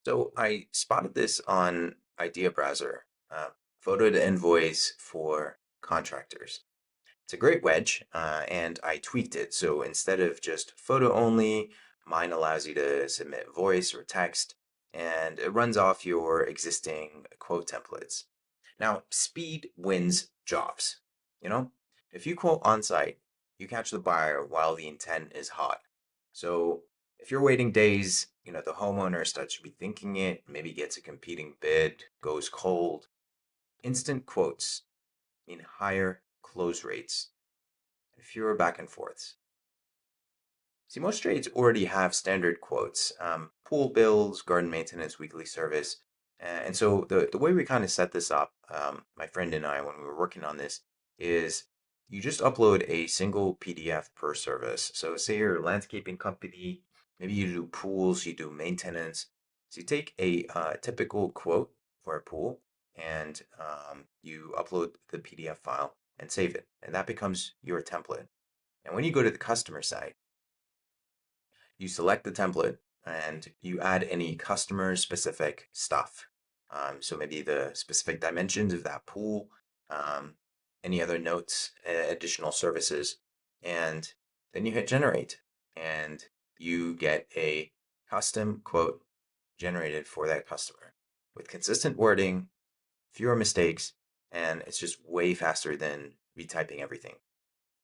So I spotted this on Idea Browser, photo to invoice for contractors. It's a great wedge, and I tweaked it. So instead of just photo only, mine allows you to submit voice or text, and it runs off your existing quote templates. Now, speed wins jobs. You know, if you quote on site, you catch the buyer while the intent is hot. So if you're waiting days, the homeowner starts rethinking it, maybe gets a competing bid, goes cold. Instant quotes mean higher close rates and fewer back and forths. See, most trades already have standard quotes, pool bills, garden maintenance, weekly service. And so the way we kind of set this up, my friend and I, when we were working on this, is you just upload a single PDF per service. So say you're a landscaping company, maybe you do pools, you do maintenance. So you take a typical quote for a pool and you upload the PDF file and save it. And that becomes your template. And when you go to the customer side, you select the template and you add any customer specific stuff. So maybe the specific dimensions of that pool, um, any other notes, additional services, and then you hit generate and you get a custom quote generated for that customer with consistent wording, fewer mistakes, and it's just way faster than retyping everything.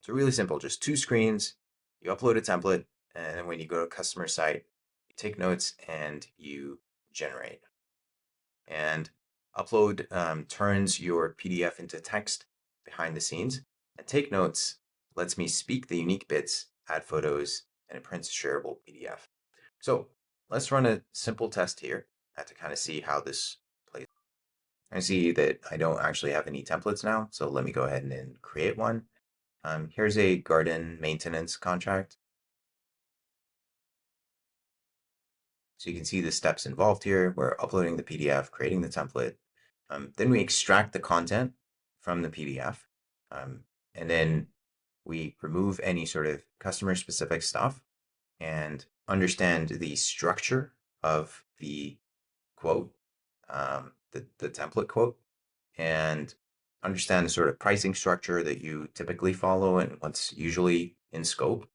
So really simple, just two screens. You upload a template, and then when you go to customer site, you take notes and you generate. And upload turns your PDF into text behind the scenes. And take notes lets me speak the unique bits, add photos, and it prints a shareable PDF. So let's run a simple test here to kind of see how this plays. I see that I don't actually have any templates now, so let me go ahead and create one. Here's a garden maintenance contract. So you can see the steps involved here. We're uploading the PDF, creating the template. Then we extract the content from the PDF. Um, and then we remove any sort of customer specific stuff and understand the structure of the quote, the template quote, and understand the sort of pricing structure that you typically follow and what's usually in scope.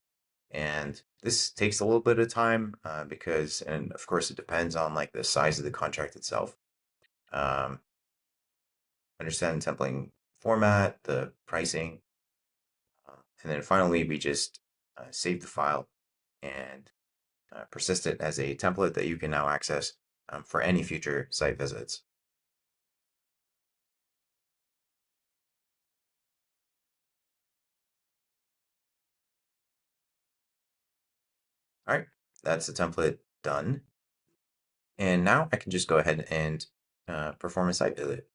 And this takes a little bit of time because, and of course, it depends on like the size of the contract itself. Um, Understand the templating format, the pricing, and then finally we just save the file and persist it as a template that you can now access for any future site visits. All right, that's the template done. And now I can just go ahead and perform a site visit.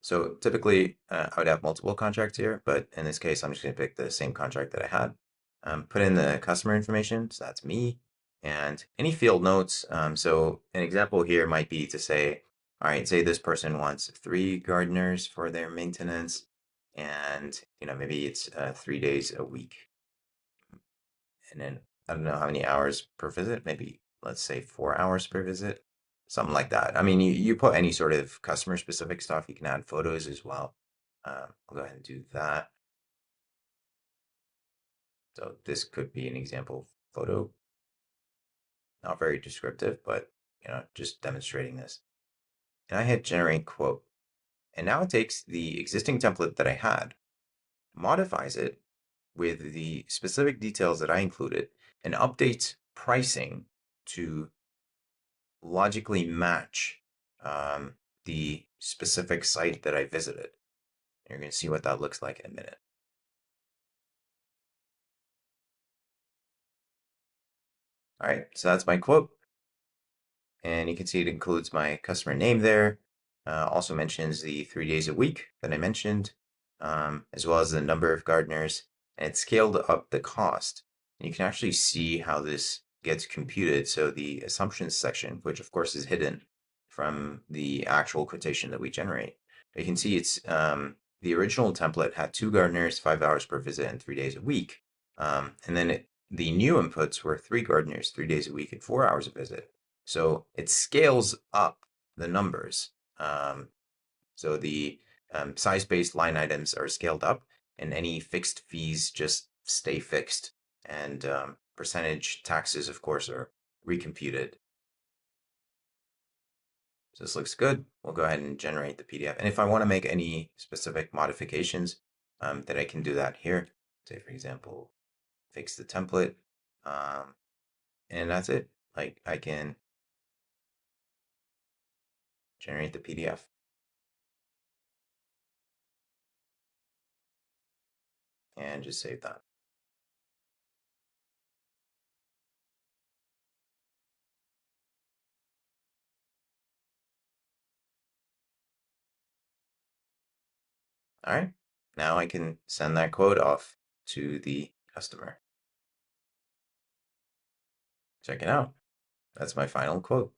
So typically I would have multiple contracts here, but in this case, I'm just going to pick the same contract that I had. Put in the customer information, so that's me, and any field notes. So an example here might be to say, all right, say this person wants 3 gardeners for their maintenance, and maybe it's 3 days a week, and then I don't know how many hours per visit, maybe let's say 4 hours per visit, something like that. I mean, you put any sort of customer specific stuff, you can add photos as well. I'll go ahead and do that. So this could be an example photo, not very descriptive, but just demonstrating this. And I hit generate quote. And now it takes the existing template that I had, modifies it with the specific details that I included, and updates pricing to logically match the specific site that I visited. You're going to see what that looks like in a minute. All right, so that's my quote. And you can see it includes my customer name there. Also mentions the 3 days a week that I mentioned, as well as the number of gardeners. And it scaled up the cost. And you can actually see how this gets computed. So the assumptions section, which of course is hidden from the actual quotation that we generate. You can see it's the original template had 2 gardeners, 5 hours per visit, and 3 days a week. And then the new inputs were 3 gardeners, 3 days a week, and 4 hours a visit. So it scales up the numbers. So the size-based line items are scaled up, and any fixed fees just stay fixed. And percentage taxes, of course, are recomputed. So this looks good. We'll go ahead and generate the PDF. And if I want to make any specific modifications, then I can do that here. Say, for example, fix the template. And that's it. Like I can generate the PDF and just save that. All right. Now I can send that quote off to the customer. Check it out. That's my final quote.